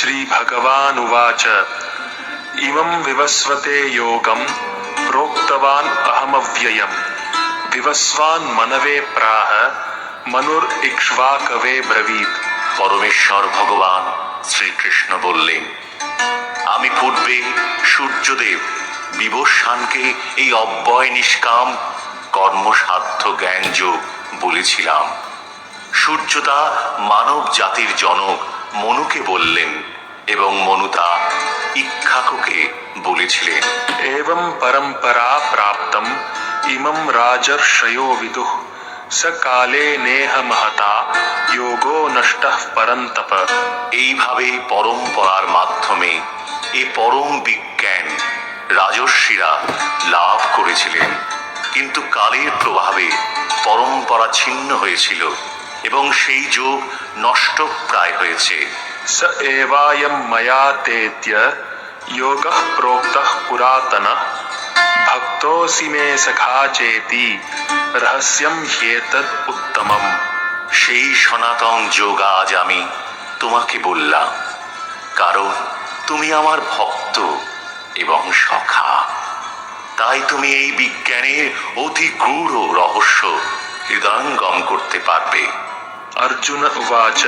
श्रीभगवानुवाच इमं विवस्वते योगं प्रोक्तवान् अहमव्ययम् विवस्वान् मनवे प्राह मनुर्इक्ष्वाकवे ब्रवीत्। পরমেশ্বর ভগবান শ্রীকৃষ্ণ বললেন, আমি পূর্বে সূর্যদেব বিবস্বানকে এই অব্যয় নিষ্কাম কর্মসাধ্য জ্ঞানযোগ বলেছিলাম। সূর্যতা মানব জাতির জনক মনুকে বললেন এবং মনুতা ইক্ষ্বাকুকে বলেছিলেন। एवं परंपरा प्राप्तम इमं राजर्षयो विदुः स काले नेह महता योगो नष्टः परन्तप। এইভাবে পরম্পরার মাধ্যমে এই পরম বিজ্ঞান রাজর্ষিরা লাভ করেছিলেন, কিন্তু কালের প্রভাবে পরম্পরা ছিন্ন হয়েছিল এবং সেই যোগ নষ্ট প্রায় হয়েছে। स एवायं मया तेत्य योगः प्रोक्तः पुरातनः भक्तोऽसि मे सखा चेति रहस्यं ह्येतद् उत्तमम्। সেই সনাতন যোগ আজ আমি তোমাকে বললাম, কারণ তুমি আমার ভক্ত এবং সখা। তাই তুমি এই বিজ্ঞানের অতি গূঢ় রহস্য হৃদয়ঙ্গম করতে পারবে। अर्जुन उवाच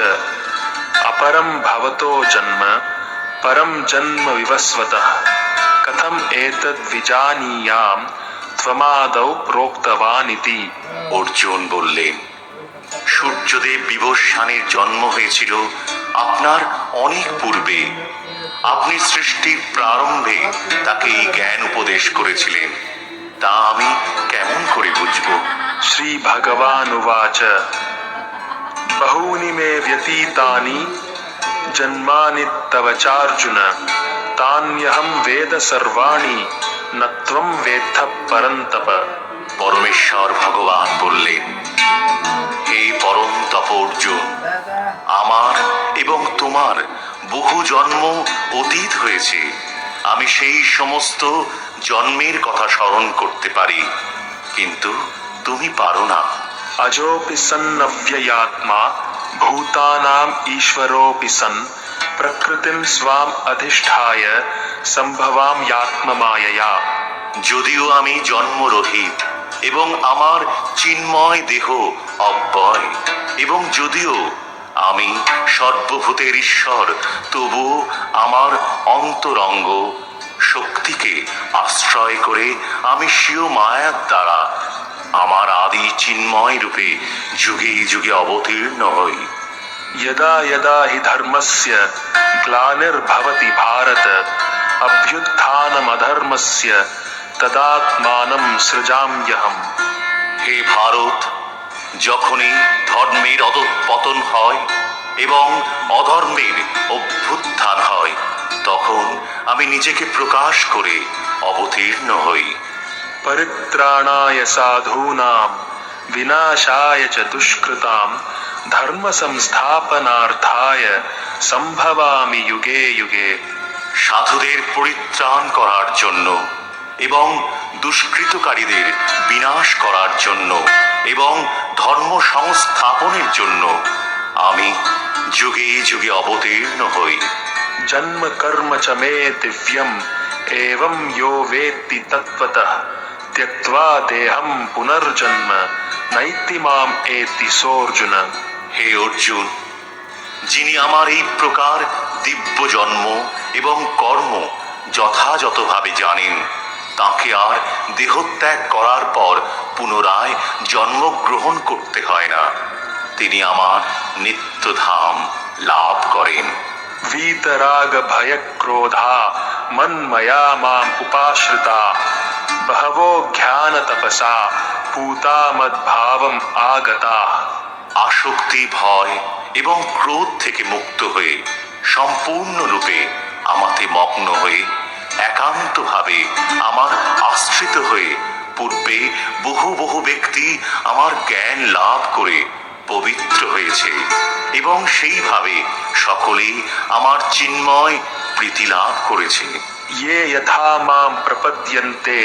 अपरं भवतो जन्म परं जन्म विवस्वतः कथम एतद् विजानीयाम त्वमादौ प्रोक्तवान् इति। অর্জুন বললেন, সূর্যদেব বিবস্বানের জন্ম হয়েছিল আপনার অনেক পূর্বে। আপনি সৃষ্টির প্রারম্ভে তাকে এই জ্ঞান উপদেশ করেছিলেন, তা আমি কেমন করে বুঝব? श्री भगवान् उवाच बहूनि मे व्यतीतानि जन्मानि तव चार्जुन तान्यहं वेद सर्वाणि न त्वं वेत्थ परन्तप। পরমেশ্বর ভগবান বললেন, হে পরম তপ অর্জুন, আমার এবং তোমার বহু জন্ম অতীত হয়েছে। আমি সেই সমস্ত জন্মের কথা স্মরণ করতে পারি, কিন্তু তুমি পারো না। अजोऽपि सन्नव्ययात्मा भूतानाम् ईश्वरोऽपि सन् प्रकृतिं स्वाम् अधिष्ठाय सम्भवाम्यात्ममायया। যদিও আমি জন্মরহিত এবং আমার চিন্ময় দেহ অব্যয়, এবং যদিও আমি সর্বভূতের ঈশ্বর, তবু আমার অন্তরঙ্গ শক্তিকে আশ্রয় করে আমি স্বীয় মায়ার দ্বারা আমার আদি চিন্ময় রূপে যুগে যুগে অবতীর্ণ হই। यदा यदा हि धर्मस्य ग्लानिर्भवति भारत अभ्युत्थानमधर्मस्य तदात्मानं सृजाम्यहम्। হে ভারত, যখনই ধর্মের অধঃপতন হয় এবং অধর্মের অভ্যুত্থান হয়, তখন আমি নিজেকে প্রকাশ করে অবতীর্ণ হই। परित्राणाय साधूनां विनाशाय च दुष्कृतां धर्म संस्थापनार्थाय संभवामि युगे युगे। সাধুদের পরিত্রাণ করার জন্য এবং দুষ্কৃতকারীদের বিনাশ করার জন্য এবং ধর্ম সংস্থাপনের জন্য আমি যুগে যুগে অবতীর্ণ হই। जन्म कर्म च मे दिव्यम् एवं यो वेत्ति तत्त्वतः त्यक्त्वा देहं पुनर्जन्म नैति माम् एति सोऽर्जुन। হে অর্জুন, যিনি আমার এই প্রকার দিব্য জন্ম এবং কর্ম যথাযথভাবে জানেন, তাকে আর দেহত্যাগ করার পর পুনরায় জন্মগ্রহণ করতে হয় না। তিনি আমার নিত্যধাম লাভ করেন। वीतराग भय क्रोधा मन्मया माम् उपाश्रिता बहवो ज्ञान तपसा पूता मद्भावम् आगता। আসক্তি, ভয় এবং ক্রোধ থেকে মুক্ত হয়ে সম্পূর্ণরূপে আমাতে মগ্ন হয়ে একান্তভাবে আমার আশ্রিত হয়ে পূর্বে বহু বহু ব্যক্তি আমার জ্ঞান লাভ করে পবিত্র হয়েছে এবং সেইভাবে সকলেই আমার চিন্ময় প্রীতি লাভ করেছে। ये यथा मां प्रपद्यन्ते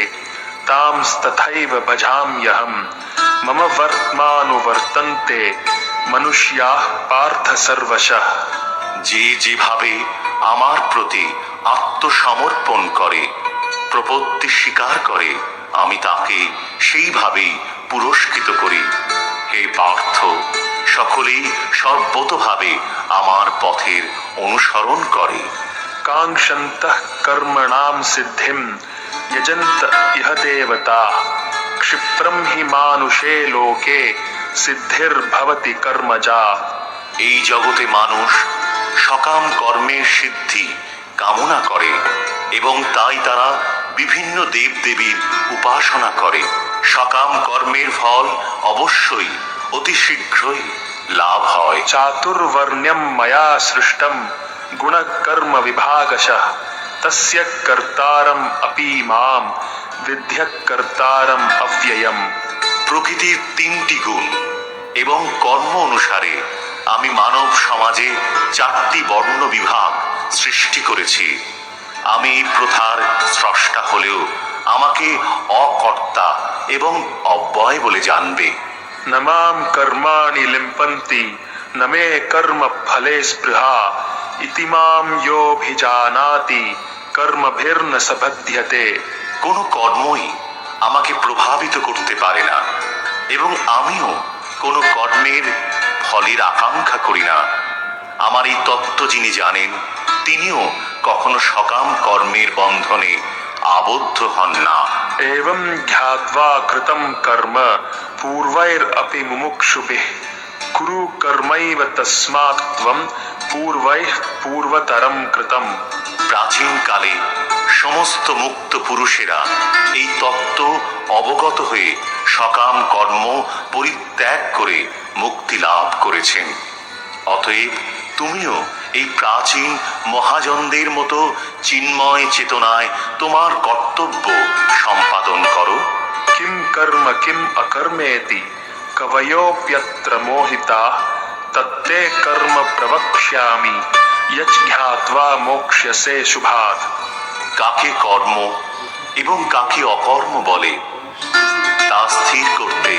तांस्तथैव भजाम्यहम् मम वर्त्मानुवर्तन्ते मनुष्याः पार्थ सर्वशः। যে যেভাবে আমার প্রতি আত্মসমর্পণ করে, প্রপত্তি স্বীকার করে, আমি তাকে সেইভাবেই পুরস্কৃত করি। হে পার্থ, সকলেই সর্বতোভাবে আমার পথের অনুসরণ করে। कांक्षन्तः कर्मणां सिद्धिं यजन्त इह देवता क्षिप्रं हि मानुषे लोके सिद्धिर्भवति कर्मजा। এই জগতে মানুষ সকাম কর্মের সিদ্ধি কামনা করে এবং তাই তারা বিভিন্ন দেবদেবীর উপাসনা করে। সকাম কর্মের ফল অবশ্যই অতি শীঘ্রই লাভ হয়। चातुर्वर्ण्यं मया सृष्टं गुणकर्म विभागशः तस्य कर्तारम् अपि मां विद्यः कर्तारम् अव्ययम्। প্রকৃতির তিনটি গুণ এবং কর্ম অনুসারে আমি মানব সমাজে 4টি বর্ণ বিভাগ সৃষ্টি করেছি। আমি এই প্রথার স্রষ্টা হলেও আমাকে অকর্তা এবং অব্যয় বলে জানবে। न मां कर्माणि लिम्पन्ति न मे कर्म फले स्पृहा इति मां योऽभिजानाति कर्मभिर्न स बध्यते। কোনো কর্মই আমাকে প্রভাবিত করতে পারে না এবং আমিও কোনো কর্মের ফলের আকাঙ্ক্ষা করি না। আমার এই তত্ত্ব যিনি জানেন তিনিও কখনো সকাম কর্মের বন্ধনে আবদ্ধ হন না। एवं ध्यात्वा कृतं कर्म पूर्वैरपि मुमुक्षुभिः कुरु कर्मैव तस्मात् त्वं पूर्वैः पूर्वतरं कृतम्। প্রাচীনকালে সমস্ত মুক্ত পুরুষেরা এই তত্ত্ব অবগত হয়ে সকাম কর্ম পরিত্যাগ করে মুক্তি লাভ করেছেন। অতএব তুমিও এই প্রাচীন মহাজনদের মতো চিন্ময় চেতনায় তোমার কর্তব্য সম্পাদন করো। किं कर्म किम् अकर्मेति कवयोऽप्यत्र मोहिताः तत्ते कर्म प्रवक्ष्यामि यज्ञात्वा मोक्ष्यसे शुभात्। কাকে কর্ম এবং কাকে অকর্ম বলে তা স্থির করতে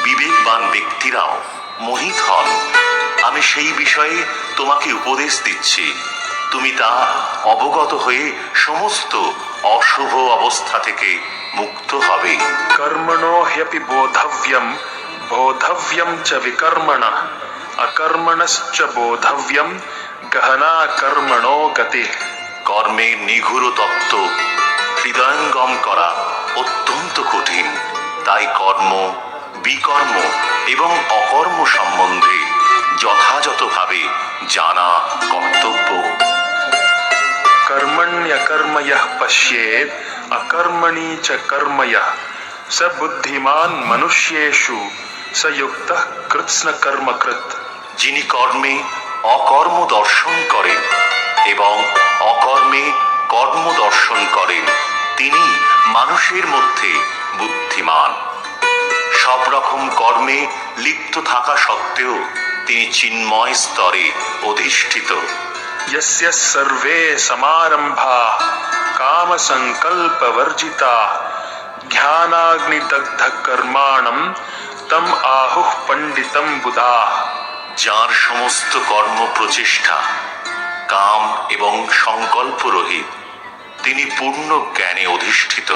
বিবেকবান ব্যক্তিরাও মোহিত হন। আমি সেই বিষয়ে তোমাকে উপদেশ দিচ্ছি, তুমি তা অবগত হয়ে সমস্ত অশুভ অবস্থা থেকে মুক্ত হবে। कर्मणो ह्यपि बोधव्यं बोधव्यं च विकर्मणः अकर्मणश्च बोधव्यं गहना कर्मणो गतिः। কর্মের নিগূঢ় তত্ত্ব হৃদয়ঙ্গম করা অত্যন্ত কঠিন, তাই কর্ম, বিকর্ম এবং অকর্ম সম্বন্ধে যথাযথভাবে জানা কর্তব্য। कर्मण्यकर्म यः पश्येत् अकर्मणि च कर्म यः स बुद्धिमान् मनुष्येषु स युक्तः कृत्स्न कर्मकृत्। যিনি কর্মে অকর্ম দর্শন করেন এবং অকর্মে কর্ম দর্শন করেন তিনি মানুষের মধ্যে বুদ্ধিমান। সব রকম কর্মে লিপ্ত থাকা সত্ত্বেও তিনি চিন্ময় স্তরে অধিষ্ঠিত। यस्य सर्वे समारम्भाः कामसङ्कल्पवर्जिताः ज्ञानाग्निदग्धकर्माणं तम् आहुः पण्डितं बुधाः। যার সমস্ত কর্ম প্রচেষ্টা কাম এবং সংকল্প রহিত তিনি পূর্ণ জ্ঞানে অধিষ্ঠিত।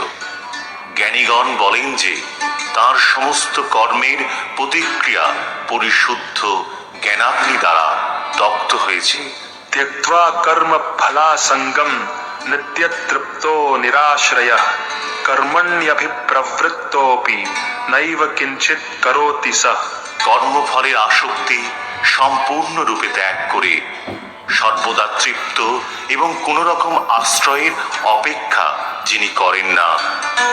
জ্ঞানীগণ বলেন যে তার সমস্ত কর্মের প্রতিক্রিয়া পরিশুদ্ধ জ্ঞানাগ্নি দ্বারা দগ্ধ হয়েছে। त्यक्त्वा कर्मफलासङ्गं नित्यतृप्तो निराश्रयः कर्मण्यभिप्रवृत्तोऽपि नैव किञ्चित् करोति सः। কর্মফলের আসক্তি সম্পূর্ণরূপে ত্যাগ করে সর্বদা তৃপ্ত এবং কোন রকম আশ্রয়ের অপেক্ষা যিনি করেন না,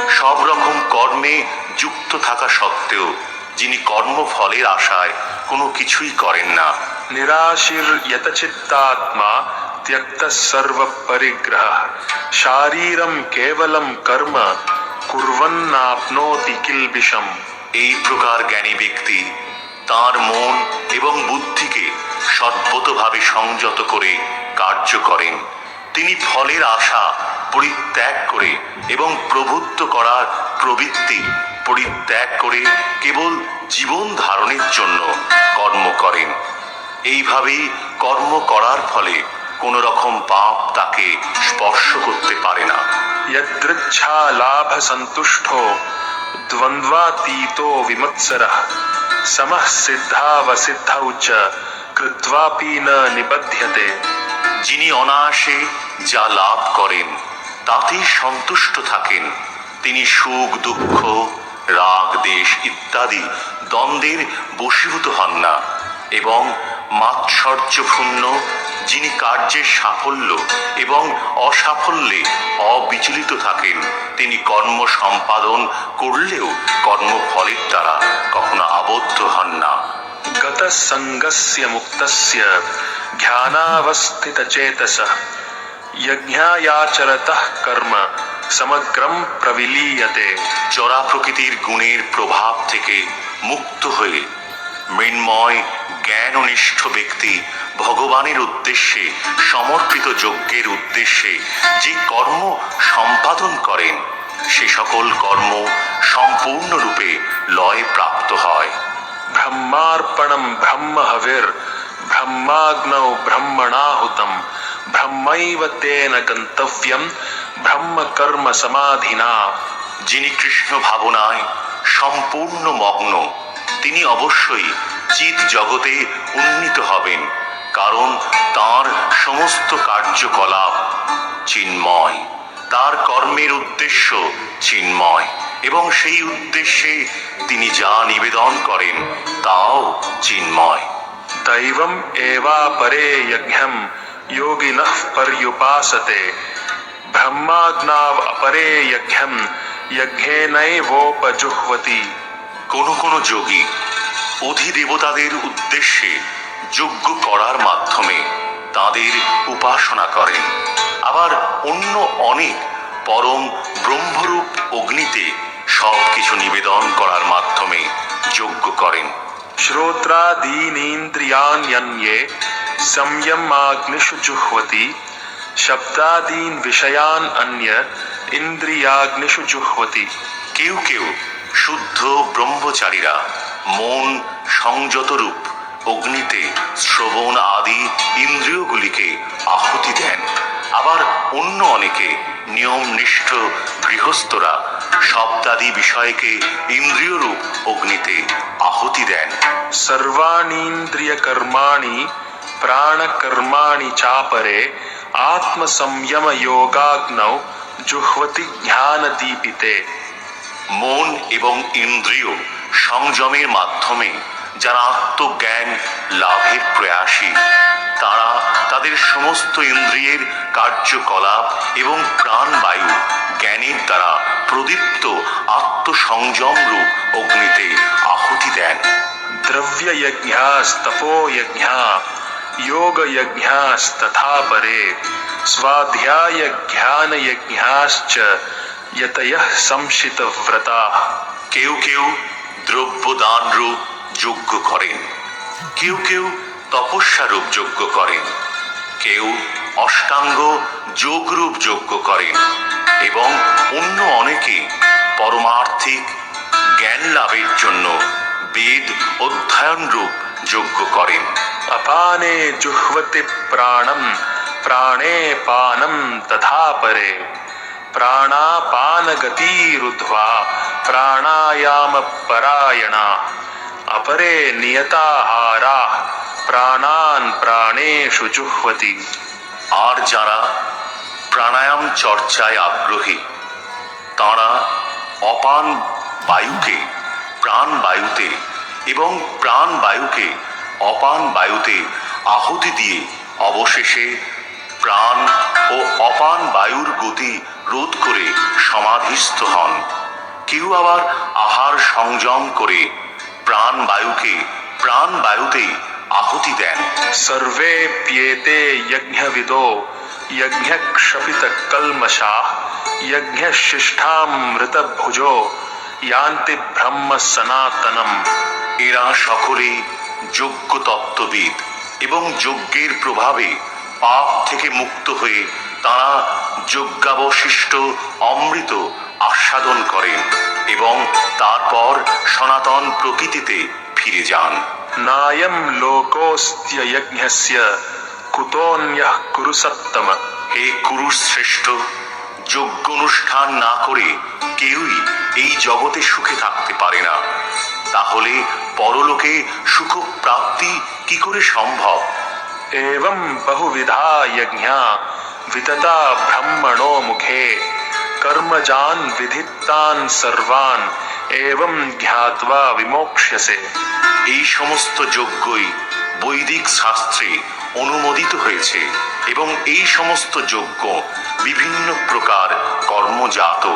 সব রকম কর্মে যুক্ত থাকা সত্ত্বেও যিনি কর্মফলের আশায় কোনো কিছুই করেন না। निराशीर्यतचित्तात्मा त्यक्तः सर्वपरिग्रहः शारीरं केवलं कर्म कुर्वन्नाप्नोति किल्बिषम्। এই প্রকার জ্ঞানী ব্যক্তি তার মন এবং বুদ্ধিকে সর্বতভাবে সংযত করে কার্য করেন। তিনি ফলের আশা পরিত্যাগ করে এবং প্রভুত্ব করার প্রবৃত্তি পরিত্যাগ করে কেবল জীবন ধারণের জন্য কর্ম করেন। এইভাবেই কর্ম করার ফলে কোন রকম পাপ তাকে স্পর্শ করতে পারে না। यदृच्छा लाभ संतुष्टो द्वंद्वातीतो विमत्सरः समः सिद्धावसिद्धौ च कृत्वापि न निबध्यते। যিনি অনায়াসে যা লাভ করেন তাতেই সন্তুষ্ট থাকেন, তিনি সুখ দুঃখ রাগ দেশ ইত্যাদি দ্বন্দ্বের বশীভূত হন না। এবং মাৎসর্যপূর্ণ, যিনি কার্যের সাফল্য এবং অসাফল্যে অবিচলিত থাকেন, তিনি কর্ম সম্পাদন করলেও কর্মফলের দ্বারা কখনো আবদ্ধ হন না। गतसंगस्य मुक्तस्य ध्यानावस्थितचेतसः यज्ञायाचरतः कर्म समग्रं प्रविलीयते। জরা প্রকৃতির গুণের প্রভাব থেকে মুক্ত হয়ে মৃন্ময় জ্ঞাননিষ্ঠ ব্যক্তি ভগবানের উদ্দেশ্যে সমর্পিত যজ্ঞের উদ্দেশ্যে যে কর্ম সম্পাদন করেন, সে সকল কর্ম সম্পূর্ণরূপে লয় প্রাপ্ত হয়। ब्रह्मार्पणं ब्रह्म हविर् ब्रह्माग्नौ ब्रह्मणाहुतं ब्रह्मैव तेन गन्तव्यं ब्रह्म कर्म समाधिना। যিনি কৃষ্ণ ভাবনায় সম্পূর্ণ মগ্ন, তিনি অবশ্যই চিৎ জগতে উন্নীত হবেন, কারণ তার সমস্ত কার্যকলাপ চিন্ময়, তার কর্মের উদ্দেশ্য চিন্ময়, এবং সেই উদ্দেশ্যে তিনি যা নিবেদন করেন তাও চিন্ময়। दैवम् एवापरे यज्ञं योगिनः पर्युपासते ब्रह्माग्नाव अपरे यज्ञं यज्ञेनैवोपजुह्वति। কোন কোন যোগী অধিদেবতাদের উদ্দেশ্যে যজ্ঞ করার মাধ্যমে তাদের উপাসনা করেন, আবার অন্য অনেক পরম ব্রহ্মরূপ অগ্নিতে সবকিছু নিবেদন করার মাধ্যমে যজ্ঞ করেন। श्रोत्रादीनीन्द्रियाण्यन्ये संयमाग्निषु जुह्वति शब्दादीन विषयान् अन्य इन्द्रियाग्निषु जुह्वति। কেউ কেউ শুদ্ধ ব্রহ্মচারীরা মন সংযতরূপ অগ্নিতে শ্রবণ আদি ইন্দ্রিয়গুলিকে আহুতি দেন, আবার অন্য অনেকে নিয়মনিষ্ঠ গৃহস্থরা শব্দাদি বিষয়কে ইন্দ্রিয়রূপ অগ্নিতে আহুতি দেন। सर्वाणीन्द्रिय कर्माणि प्राण कर्माणि चापरे आत्म संयम योगाग्नौ जुह्वति ज्ञान दीपिते। মন এবং ইন্দ্রিয় সংযমের মাধ্যমে যারা আত্মজ্ঞান লাভের প্রয়াসী, তারা তাদের সমস্ত ইন্দ্রিয়ের কার্যকলাপ এবং প্রাণবায়ু জ্ঞানের দ্বারা প্রদীপ্ত আত্মসংযম রূপ অগ্নিতে আহুতি দেন। द्रव्य यज्ञास्तपो यज्ञा योग यज्ञास्तथा परे स्वाध्याय ज्ञान यज्ञाश्च यतयः संशित व्रता। কেউ কেউ দ্রব্যদান রূপ যজ্ঞ করেন, কেউ কেউ তপস্যা রূপ যজ্ঞ করেন, কেউ অষ্টাঙ্গ যোগরূপ যজ্ঞ করেন, এবং অন্য অনেকে পরমার্থিক জ্ঞান লাভের জন্য বেদ অধ্যয়ন রূপ যজ্ঞ করেন। अपाने जुह्वति प्राणं प्राणे पानं तथा परे प्राणापान गतिरुद्ध्वा प्राणायाम परायणा अपरे नियताहारा प्राणान् प्राणेषु जुह्वति। আর যারা প্রাণায়াম চর্চায় আগ্রহী, তাঁরা অপান বায়ুকে প্রাণবায়ুতে এবং প্রাণবায়ুকে অপান বায়ুতে আহুতি দিয়ে অবশেষে প্রাণ ও অপান বায়ুর গতি রোধ করে সমাধিস্থ হন। কেউ আবার আহার সংযম করে প্রাণবায়ুকে প্রাণবায়ুতেই আহুতি দেন। सर्वेप्येते यज्ञविदो यज्ञक्षपितकल्मषाः यज्ञशिष्ठामृतभुजो यान्ति ब्रह्म सनातनम्। এরা সকলেই যজ্ঞ তত্ত্ববিদ এবং যজ্ঞের প্রভাবে পাপ থেকে মুক্ত হয়ে তাঁরা যজ্ঞাবশিষ্ট অমৃত আস্বাদন করেন এবং তারপর সনাতন প্রকৃতিতে ফিরে যান। नायं लोकोऽस्त्य यज्ञस्य कुतोऽन्यः कुरु सत्तम। হে কুরুশ শ্রেষ্ঠ, যজ্ঞ অনুষ্ঠান না করে কেউই এই জগতে সুখে থাকতে পারে না, তাহলে পরলোকে সুখ প্রাপ্তি কি করে সম্ভব? एवं बहुविधा यज्ञा वितता ब्रह्मणो मुखे कर्मजान् विधितान् सर्वान् एवं ध्यात्वा विमोक्ष्यसे। এই সমস্ত যজ্ঞই বৈদিক শাস্ত্রে অনুমোদিত হয়েছে এবং এই সমস্ত যজ্ঞ বিভিন্ন প্রকার কর্মজাত।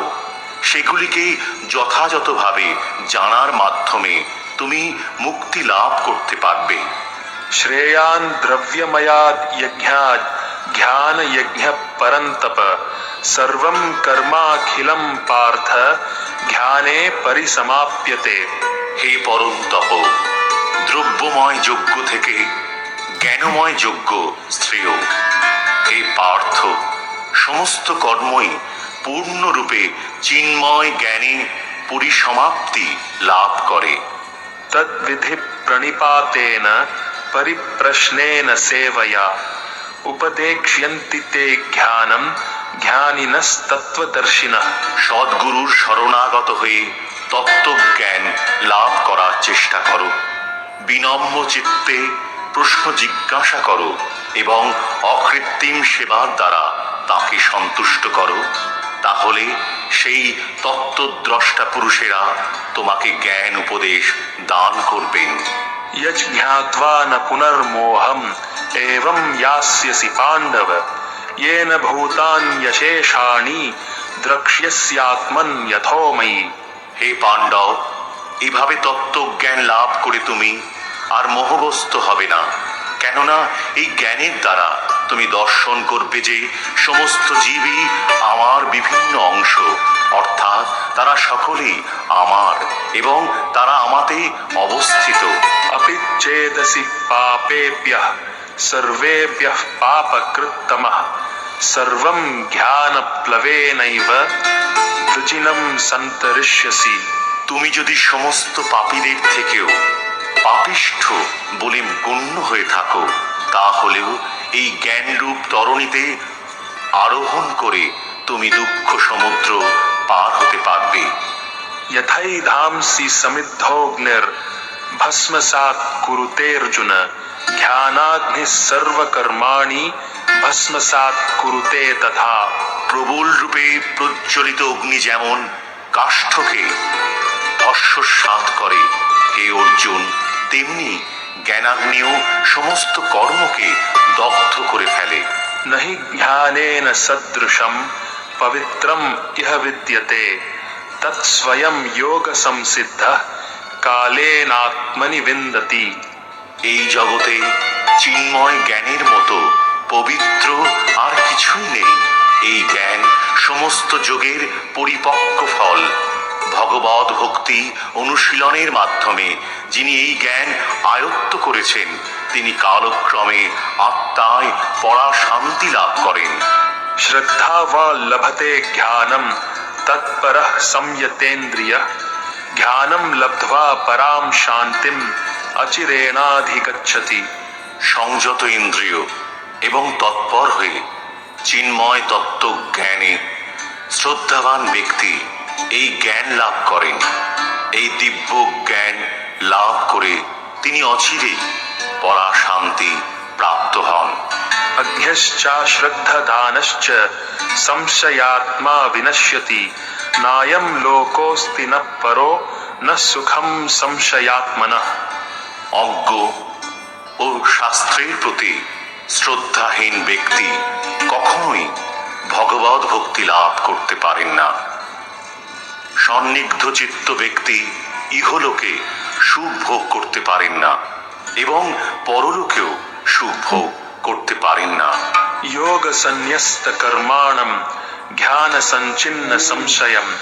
সেগুলিকে যথাযথভাবে জানার মাধ্যমে তুমি মুক্তি লাভ করতে পারবে। श्रेयान् द्रव्यमयाद् यज्ञात् ज्ञान यज्ञ परन्तप सर्वं कर्माखिलं पार्थ ज्ञाने परिसमाप्यते। হে পরন্তপ, দ্রব্যময় যজ্ঞ থেকে জ্ঞানময় যজ্ঞ শ্রেয়। হে পার্থ, সমস্ত কর্মই পূর্ণরূপে চিন্ময় জ্ঞানে পরিসমাপ্তি লাভ করে। तद्विधि प्रणिपातेन परिप्रश्नेन सेवया उपदेक्ष्यन्ति ते ज्ञानं ज्ञानिनस्तत्त्वदर्शिनः। সদ্গুরুর শরণাগত হয়ে তত্ত্বজ্ঞান লাভ করার চেষ্টা করো, বিনম্র চিত্তে প্রশ্ন জিজ্ঞাসা করো এবং অকৃত্রিম সেবার দ্বারা তাকে সন্তুষ্ট করো, তাহলে সেই তত্ত্বদ্রষ্টা পুরুষেরা তোমাকে জ্ঞান উপদেশ দান করবেন। यज् ज्ञात्वा न पुनर्मोहम् एवं यास्यसि पाण्डव येन भूतान्यशेषाणि द्रक्ष्यस्यात्मन्यथोमयि। হে পাণ্ডব, এভাবে তত্ত্বজ্ঞান লাভ করে তুমি আর মোহগ্রস্ত হবে না, কেননা এই জ্ঞানের দ্বারা তুমি দর্শন করবে যে সমস্ত জীবই আমার বিভিন্ন অংশ, অর্থাৎ তারা সকলেই আমার এবং তারা আমাতে অবস্থিত। अपि चेदसि पापेभ्यः सर्वेभ्यः पापकृत्तमः सर्वं ज्ञानप्लवेनैव वृजिनं सन्तरिष्यसि। তুমি যদি সমস্ত পাপীদের থেকেও পাপিষ্ঠ বলে গণ্য হয়ে থাকো, তাহলেও এই জ্ঞানরূপ তরণীতে আরোহণ করে তুমি দুঃখ সমুদ্র পার হতে পারবে। यथैधांसि समिद्धोऽग्निर्भस्मसात् कुरुतेऽर्जुन ज्ञानाग्निः सर्वकर्माणि भस्मसात् कुरुते तथा। প্রবল রূপে প্রজ্বলিত অগ্নি যেমন কাষ্ঠকে ভস্মসাৎ করে, হে অর্জুন, তেমনি জ্ঞানাগ্নিও সমস্ত কর্মকে দগ্ধ করে ফেলে। नहि ज्ञानेन सदृशं पवित्रं इह विद्यते तत्स्वयं योगसंसिद्धः कालेनात्मनि विन्दति। এই জগতে চিন্ময় জ্ঞানের মতো পবিত্র আর কিছুই নেই। এই জ্ঞান সমস্ত যোগের পরিপক্ক ফল। ভগবদ ভক্তি অনুশীলনের মাধ্যমে যিনি এই জ্ঞান আয়ত্ত করেছেন, তিনি কালক্রমে আত্মায় পরা শান্তি লাভ করেন। श्रद्धावा लभते ज्ञानं तत्परः संयतेन्द्रियः ज्ञानं लब्ध्वा परां शान्तिम् अचिरेणाधिगच्छति। সংযত ইন্দ্রিয় এবং তৎপর হয়ে চিন্ময় তত্ত্ব জ্ঞানে শ্রদ্ধাবান ব্যক্তি এই জ্ঞান লাভ করেন। এই দিব্য জ্ঞান লাভ করে তিনি অচিরেই পরা শান্তি প্রাপ্ত হন। अज्ञश्चाश्रद्धदानश्च संशयात्मा विनश्यति नायं लोकोऽस्ति न परो न सुखं संशयात्मनः। অজ্ঞ ও শাস্ত্রের প্রতি শ্রদ্ধাহীন ব্যক্তি কখনোই ভগবদ ভক্তি লাভ করতে পারেন না। সন্নিগ্ধ চিত্ত ব্যক্তি ইহলোকে সুখ ভোগ করতে পারেন না এবং পরলোকেও সুখ ভোগ করতে পারেন না। योग संन्यस्त कर्माणं ध्यान संचिन्न संशयम्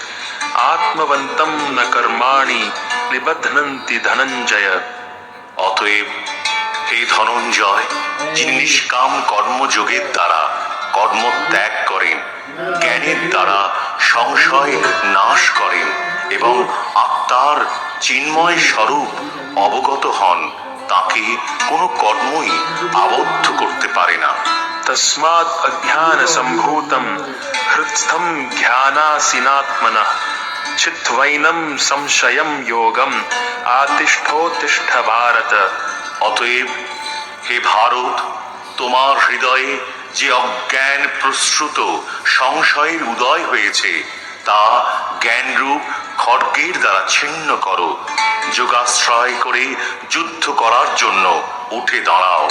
आत्मवन्तं न कर्माणि निबध्नन्ति धनञ्जय। অতএব হে ধনঞ্জয়, যিনি নিষ্কাম কর্মযোগের দ্বারা কর্ম ত্যাগ করেন, জ্ঞানের দ্বারা সংশয় নাশ করেন এবং আত্মার চিন্ময় স্বরূপ অবগত হন, তাকে কোনো কর্মই আবদ্ধ করতে পারে না। तस्मात् अज्ञान सम्भूतं हृत्स्थं ध्यानासीनात्मनः चित्वैनं संशयं योगम आतिष्ठोतिष्ठ भारत। অতএব হে ভারত, তোমার হৃদয়ে যে অজ্ঞান প্রসৃত সংশয়ের উদয় হয়েছে তা জ্ঞানরূপ খড়গের দ্বারা ছিন্ন করো। যোগাশ্রয় করে যুদ্ধ করার জন্য উঠে দাঁড়াও।